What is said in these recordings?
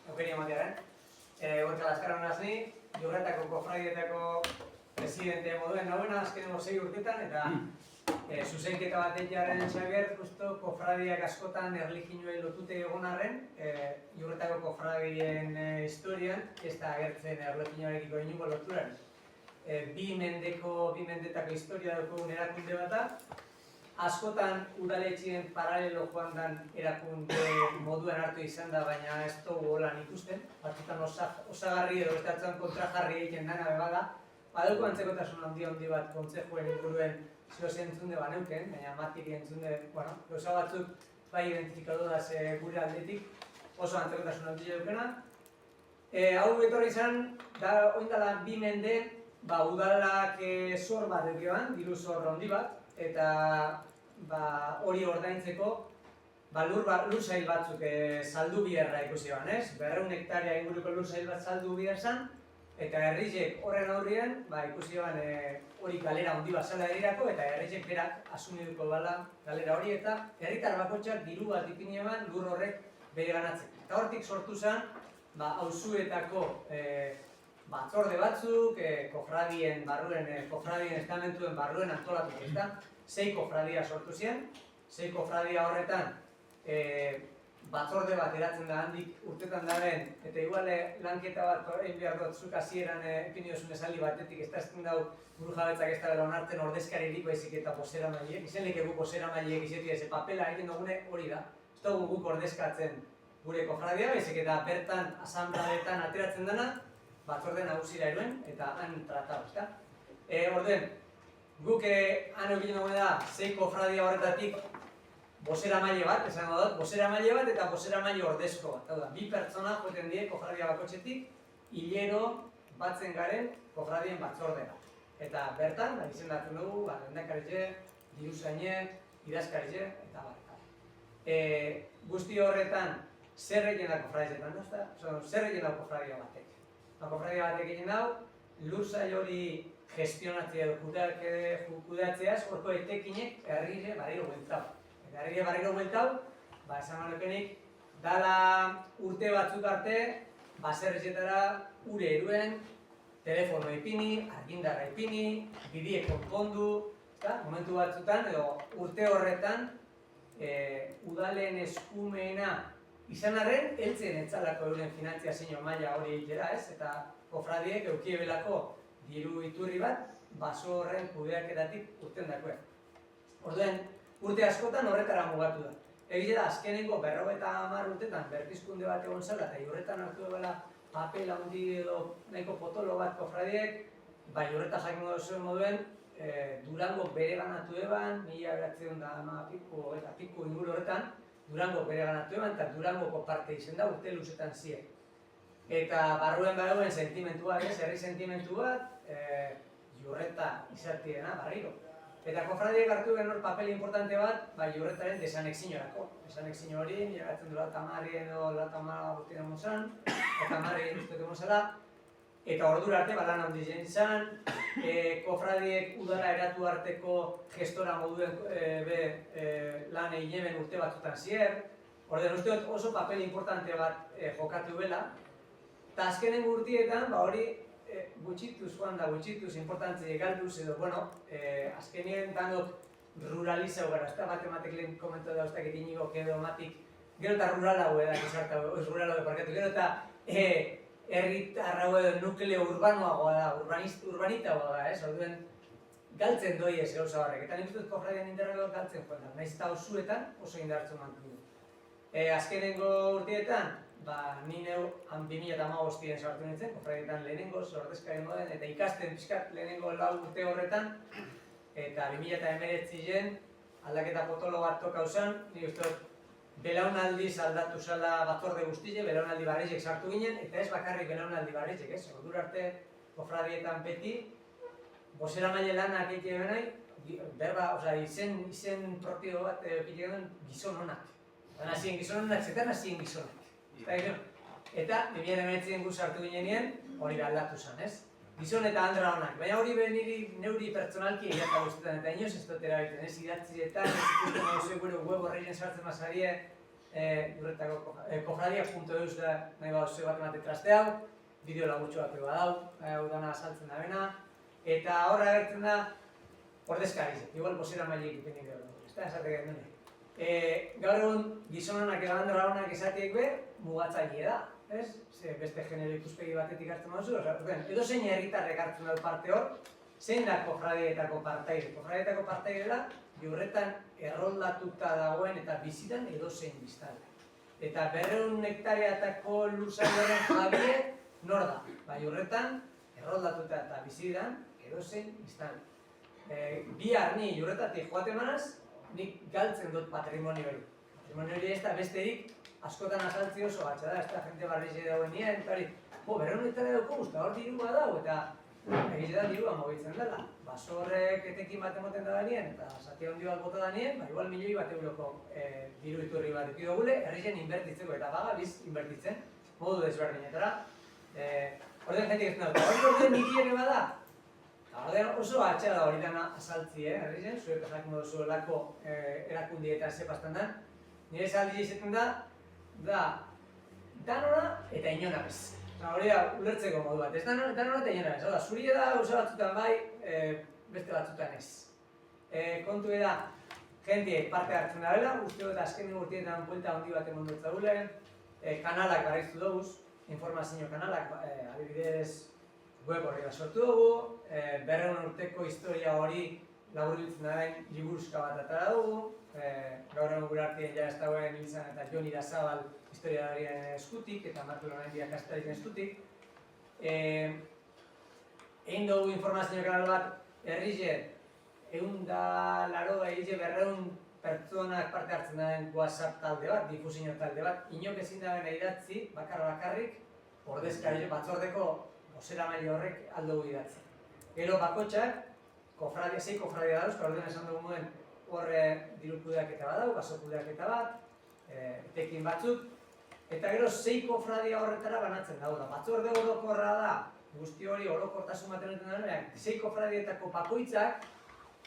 aukeri ematearen. Gorka Laskarra nazni, Jurretako kofradietako presidente moduen nagoena azkenengo 6 urtetan, eta zuzenketa batekiaren Xabier, justo kofradiak askotan erlijinoei lotute egon arren, Jurretako kofradien historian, ez da agertzen erlijinoarekiko inungo loturan. Bi mendetako historia dugu erakunde bat da, askotan udaletxien paralelo joan den erakunde moduan hartu izan da, baina ez dugu holan ikusten. Batzutan osagarri edo bestatzen kontrajarri egiten dena bebada. Badauko antzekotasun handi bat kontzejuen inguruen zioz entzunde baneuken, baina matiri entzunde, gauza batzuk bai identifikatu da gure aldetik, oso antzekotasun handi dukena. Hau etorri izan, oindala 2 mende, udalak zor bat edukean, diru zor handi bat, eta hori ordaintzeko lur sail batzuk saldu biherra ikusi ban, ez? 200 hektarea inguruko lur sail bat saldu bihar zan, eta herrizek horren aurrien ikusi ban hori galera handi bat zela erirako, eta herrizek berak asumiduko bala galera hori, eta herritar bakotxak diru bat ipini eman lur horrek bere ganatzen. Eta hortik sortu zen, auzuetako batzorde batzuk, kofradien barruen, kofradien estamentuen barruen antolatu ezta, 6 kofradia sortu ziren, 6 kofradia horretan batzorde bat eratzen da handik urtetan daren, eta igual lanketa bat egin behar dut zuk hasieran ipini duzun esaldi batetik, ez da ezten dau buru jabetzak ez da bera onartzen ordezkaririk baizik eta posera maileek, izenlik egu posera maileek izetik ez papela egin dugune hori da, ez dugu guk ordezkatzen gure kofradia, baizik eta bertan asanbladetan ateratzen dena, batzorde nagusira eruen, eta han tratatu, ezta? Orduen, guk han egiten dugu da, 6 kofradia horretatik bozeramaile bat, esango dut, bozeramaile bat eta bozeramaile ordezko bat. Hau da, 2 pertsona joeten die kofradia bakotxetik, hilero batzen garen kofradien batzordera. Eta bertan, izendatzen dugu, lehendakaritze, diruzaine, idazkaritze, eta bat. Guzti horretan, zer egin da kofradietan, zer egin da kofradia batek. Kofradia batek egin dau, lur sail hori gestionatzea edo kudeatzeaz, horko etekinek herrire barriro bueltau. Eta herrire barriro bueltau, esan manekenik, dala urte batzuk arte, baserrizetara ure eruen, telefono ipini, argindarra ipini, bidie konpondu, momentu batzutan, edo urte horretan, udalen eskumena izan arren, heltzen etzalako euren finantziazio maila hori egitera, ez? Eta kofradiek eukiebelako diru iturri bat, baso horren kudeaketatik urten dakoen. Orduen, urte askotan horretara mugatu da. Egize da, azkeneko 50 urtetan berpizkunde bat egon zela, eta horretan hartu dela papel handi edo nahiko potolo bat kofradiek, bai horreta jakingo zuen moduen, Durango bere ganatu eban, 1900 eta piku inguru horretan, Durango bere ganatu eban, eta Durangoko parte izen da urte luzetan ziek. Eta barruen badagoen sentimentu bat, herri sentimentu bat, Jurreta izatiena barriro. Eta kofradiek hartu behar papel importante bat, Jurretaren desanexioarako. Desanexio hori, niragatzen du latamarrien edo latamara guztien emozan, latamarrien usteko emozala, eta ordura arte lan handi zen izan, kofradiek udara eratu arteko gestora moduen lan egin hemen urte batzutan zier. Orden uste oso papel importante bat jokatu bela. Eta azkenen urtietan, hori gutxituz joan da, gutxituz importantzia galduz edo, azkenien danok ruralizau gara, ez da batematek lehen komentu da ustak etinigo edo matik, gero eta ruralago edak esarta, ruralago parkatu, gero eta herritarra edo nukleo urbanoagoa da, urbanitagoa da, ez? Orduen, galtzen doi ez gauza horrek, eta nik uste dut kofradian interrego galtzen joan da, nahiz eta osuetan oso indartzu mantu du. Azkenengo urteetan, ni neu 2015 sartu nintzen, kofradietan lehenengo, ordezkari moden, eta ikasten pixkat lehenengo 4 urte horretan, eta 2019 aldaketa potolo bat tokau zen, nik uste dut, belaunaldiz aldatu zela batzorde guztile, belaunaldi barrizek sartu ginen, eta ez bakarrik belaunaldi barrizek, ez? Ordura arte, kofradietan beti, bozeramaile lanak egiten nahi, berba, izen propio bat egiten gizon honak. Eta nazien gizon honak, zetan nazien gizonak. Eta, 2019 guz sartu ginenean, hori aldatu zen, ez? Gizon eta andra honak, baina hori neuri pertsonalki egiata guztetan, eta inoz ez dut erabiten, ez idatzietan, ez ikusten gauze gure web horreien sartzen mazarie, Jurretako kofradia.eus da nahi zeu bat emate traste hau, bideo lagutxo bat badau, hau dana azaltzen da bena, eta horra agertzen da ordezkari, igual posera mailik ipini behar dugu, ez da esatek gendune. Gaur egun gizonanak edo androanak esatiek be, mugatzaile da, ez? Beste genero ikuspegi batetik hartzen duzu, edo zein herritarrek hartzen dut parte hor, zein da kofradietako partaide. Kofradietako partaide da, Jurretan erroldatuta dagoen eta bizitan edo zein biztanle. Eta 200 hektareatako lursailaren jabie nor da? Jurretan erroldatuta eta bizitan edo zein biztanle. Bihar ni Jurretatik joaten manaz, nik galtzen dut patrimonio hori. Patrimonio hori ez da besterik askotan azaltzi oso batxa da, ez da jente barrize dagoen nien, eta hori, 200 hektarea dauko guzta, hor dirua dau, eta egizetan dirua mogitzen dela. Basorrek etekin bat emoten da danien, eta zati handi bat bota danien, igual milioi bat euroko diru iturri bat ekido gule, herrien inbertitzeko, eta bagabiz inbertitzen, modu desberdinetara. Orden jentik ez dut, orden niki ere bada? Orden oso atxea da hori dana azaltzi, herrien, zuek ezak modu zuelako erakundieta zepaztan dan. Nire esaldi izaten da danora eta inona bez. Hori da, ulertzeko modu bat, ez danora eta inona bez. Zuri da, gauza batzutan bai, beste batzutan ez. Kontu da, jentiek parte hartzen da bela, uste dut azken urtietan buelta handi bat emon dut zaule, kanalak barriztu dugu, informazio kanalak, adibidez, web horri bat sortu dugu, 200 urteko historia hori laburbiltzen da gain liburuzka bat atara dugu, gaur egun gure artien ja ez dagoen izan eta Jon Irazabal historiadarien eskutik eta Marko Lorendia kastarien eskutik. Egin dugu informazio kanal bat herrize, 200 pertsonak parte hartzen daren WhatsApp talde bat, difusio talde bat, inok ezin dagoen idatzi, bakarrik, ordezkari batzordeko bozeramaile horrek aldugu idatzi. Gero bakotxak, sei kofradia dauz, orden esan dugu moden horre diru kudeaketa bat dau, baso kudeaketa bat, etekin batzuk, eta gero 6 kofradia horretara banatzen dago da. Batzorde orokorra da, guzti hori orokortasun baten enten daren, 6 kofradietako bakoitzak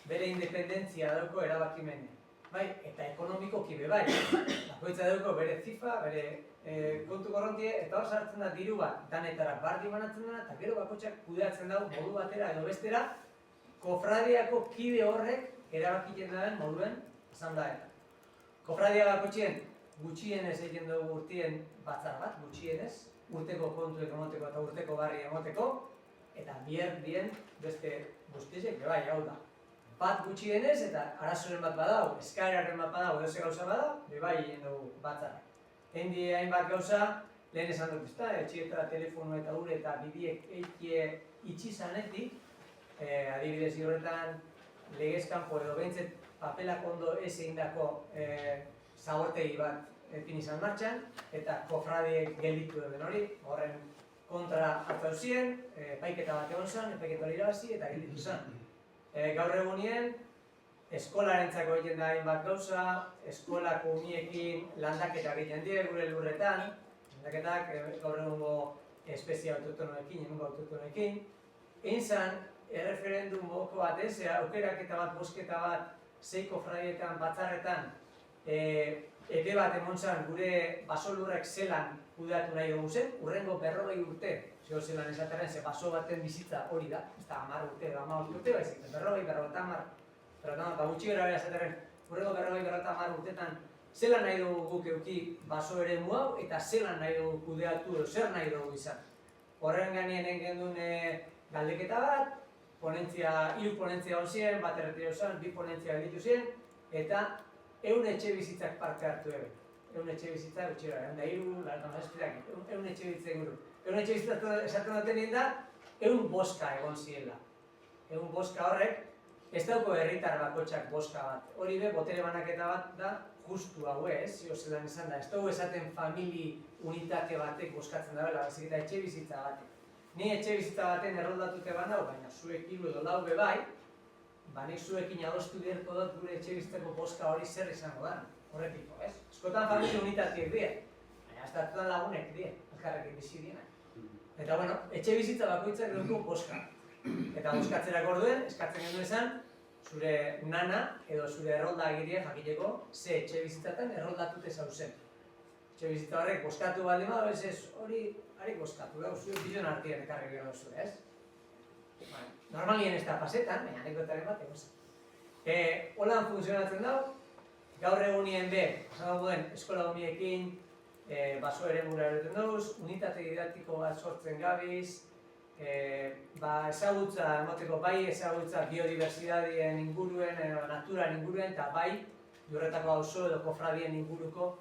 bere independentzia dauko erabakimene. Bai, eta ekonomikoki be bai. Bakoitza dauko bere zifa, bere kontu korrontie, eta hor sartzen da diru bat, danetara bardi banatzen dena, eta gero bakoitzak kudeatzen dago modu batera edo bestera, kofradiako kide horrek erabakiten daren moduen asamdaetan. Kofradia bakoitzien gutxienez egiten dugu urtien batzar bat, gutxienez, urteko kontuek emoteko eta urteko barri emoteko, eta bien beste guztiek, bai, hau da. Bat gutxienez eta arazoren bat badau, eskaeraren bat badau, edo ze gauza badau, bai egin dugu batzara. Hendi hainbat gauza, lehen esan dut ezta, etxietara telefono eta ure eta bidiek eikie itxi zanetik, adibidez horretan legezkanpo edo behintzet papelak ondo ez egindako zabortegi bat epin izan martxan, eta kofradiek gelditu den hori, horren kontra hartzau ziren, epaiketa bat egon zen, epaiketa hori irabazi eta gelditu zen. Gaur egunien, eskolarentzako egiten da hainbat gauza, eskolako umiekin landaketa egiten die gure lurretan, landaketak gaur egungo espezia autotonoekin, egungo autotonoekin. Egin zen, erreferendum boko bat ez, aukeraketa bat, bosketa bat, 6 kofradietan, batzarretan, epe bat emon zen gure basolurrek zelan kudeatu nahi dugu zen, urrengo 40 urte, zeo zelan esaterren, ze baso baten bizitza hori da, ez da 10 urte edo 15 urte, baizik, 40, eta gutxi gara bera esaterren, urrengo 40 urtetan, zelan nahi dugu guk euki baso ere hau eta zelan nahi dugu kudeatu edo zer nahi dugu izan. Horren gainien engendun galdeketa bat, hiru ponentzia hon ziren, bat erretira usan, 2 ponentzia gelditu ziren, eta 100 etxe bizitzak parte hartu ebe. 100 etxe bizitzak, gutxira, 100 etxe bizitzak inguru. 100 etxe bizitzak esaten duten nien da, 100 boska egon ziela. 100 boska horrek, ez dauko herritar bakotxak boska bat. Hori be, botere banaketa bat da, justu hau ez, zio zelan esan da. Ez dugu esaten famili unitate batek boskatzen da bela, baizik eta etxe bizitza batek. Ni etxe bizitza baten erroldatute bandau, baina zuek hiru edo lau be bai, nik zuekin adostu beharko dut gure etxe bizitzako boska hori zer izango da, horretiko, ez? Eskotan familia unitatiek die, baina estatutan lagunek die, elkarrekin bizi dienak. Eta bueno, etxe bizitza bakoitzak dugu boska. Eta boskatzerak orduen, eskatzen genuen esan, zure nana edo zure errolda agiria jakiteko ze etxe bizitzatan erroldatute zauzen. etxe bizitza horrek boskatu baldin badu, ez hori boskatu da, zuek bizion artean ekarri gero duzu, ez? Normalien ez da pasetan, baina anekdotaren bat, holan funtzionatzen dago, gaur egunien esan duen eskola homiekin, baso ere mura ereten dauz, unitate didaktiko bat sortzen gabiz, ezagutza emoteko bai ezagutza biodibertsidadien inguruen, naturan inguruen, eta bai Jurretako auzo edo kofradien inguruko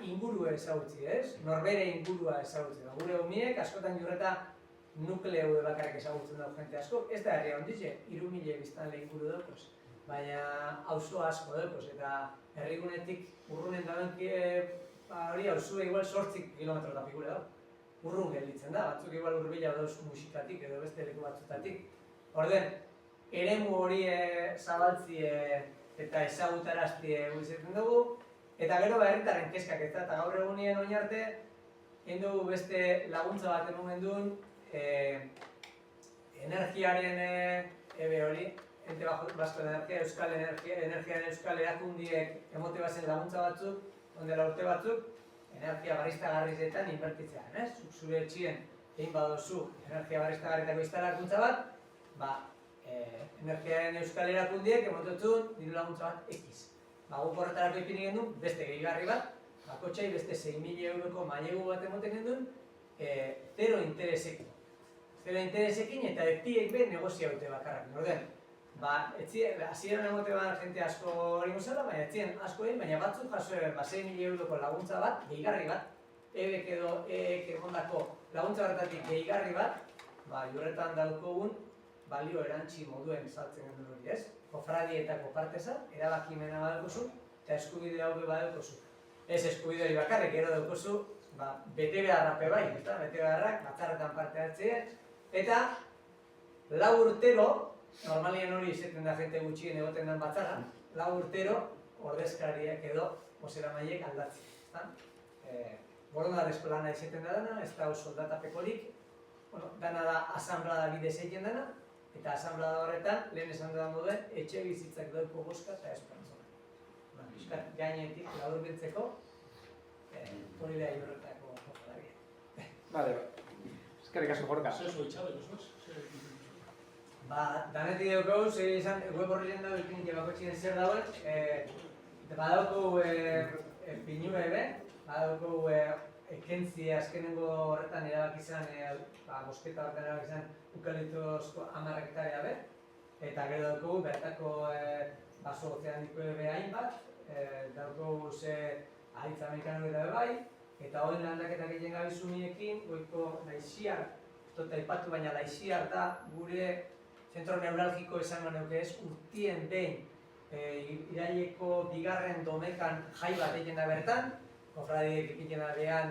ingurua ezagutzi, ez? Norbere ingurua ezagutzi. Gure umiek askotan Jurreta nukleo bakarrik ezagutzen dago jente asko, ez da herria onditxe, 3.000 biztanle inguru dauz, baina auzo asko dauz, eta herrigunetik urrunen dabenki hori auzue igual 8 kilometro da pikure dago. Urrun gelditzen da, batzuk igual urbila dauz musikatik edo beste leku batzutatik. Orden, eremu hori zabaltzi eta ezagutarazti izaten dugu, eta gero herritarren kezkak ez da, eta gaur egunien oinarte, egin dugu beste laguntza bat eman duen, energiaren hori, Ente Basko de Energiaren Euskal Erakundiek emote bazen laguntza batzuk, ondela urte batzuk, energia barriztagarrietan inbertitzean, ez? Zure etxien egin badozu energia barriztagarrietako instalakuntza bat, Energiaren Euskal Erakundiek emotetzen diru laguntza bat X. Guk horretarako ipini gendun, beste gehigarri bat, bakotxai beste 6.000 euroko mailegu bat emoten gendun, zero interesekin. Zero interesekin eta epiek be negozia dute bakarrak. Orden, hasieran emote bat jente asko hori gozela, baina etzien asko egin, baina batzuk jaso eben 6.000 euroko laguntza bat, gehigarri bat, ebek edo eek emondako laguntza horretatik gehigarri bat, Jurretan daukogun balio erantzi moduen saltzen gendu hori, ez? Kofradietako parteza, erabakimena badaukozu, eta eskubide hau badaukozu. Ez eskubide hori bakarrik, gero daukozu, bete beharrape bai, bete beharrak, batzarretan parte hartzea, eta 4 urtero, normalien hori izaten da jente gutxien egoten den batzarra, 4 urtero ordezkariak edo bozeramaileek aldatzea. Borondatezko lana izaten da dana, ez da soldatapekorik, dana da asanblada bidez egiten dana, eta asanblada horretan, lehen esan dudan moduen, etxe bizitzak dauko boska eta esperantzona. Piskat gainetik laburbiltzeko, hori da Jurretako jokalaria. Bale, eskerrik asko Gorka. Danetik daukagu, segi izan, web horri dago ikinik bakotxien zer dagoen, badauko pinue ebe, badauko ekentzi azkenengo horretan erabak izan, bosketa horretan erabak izan, eukaliptuzko 10 hektarea be, eta gero daukagu bertako baso ozeaniko ebe hainbat, daukagu ahitza amerikano eta bai, eta hori landaketak egin gabizu miekin, goiko laixiar, ez dut aipatu baina laixiar da gure zentro neuralgiko esango neuke ez, urtien behin iraileko 2. domekan jai bat egin da bertan, kofradiek egiten da behan,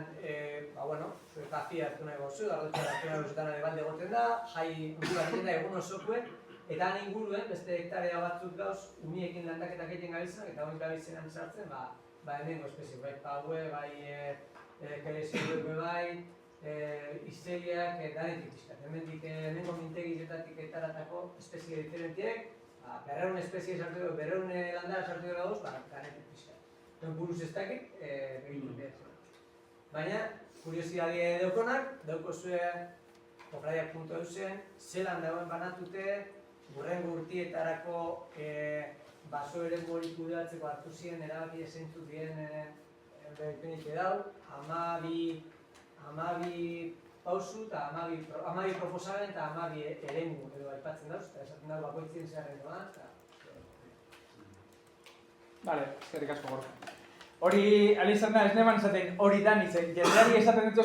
zure kafi hartu nahi gozu, ardotxar hartu nahi gozutan balde goten da, jai undura egiten da egun osokuen, eta han inguruen, beste hektarea batzuk gauz, umiekin landaketak egiten gabizan, eta hori gabizenan sartzen, hemengo espezie, bai paue, bai kerezioek bai, iztegiak, danetik pixkat. Hemengo mintegizetatik etaratako espezie diferentiek, 200 espezie sartu dugu, 200 landara sartu dugu gauz, danetik pixkat. Buruz ez dakit, egiten behar. Baina, kuriosidadie daukonak, daukozue kofradiak.eusen, zelan dagoen banatute, hurrengo urtietarako baso ere hori kudeatzeko hartu ziren erabaki esentzut dien behipenik edau, 12 pausu eta 12 proposamen eta 12 eremu edo aipatzen dauz, eta esaten dago bakoitzien zeharren doa. Bale, eskerrik asko Gorka. Hori, alizan da, ez neban esaten hori dan izen, jendeari esaten ditu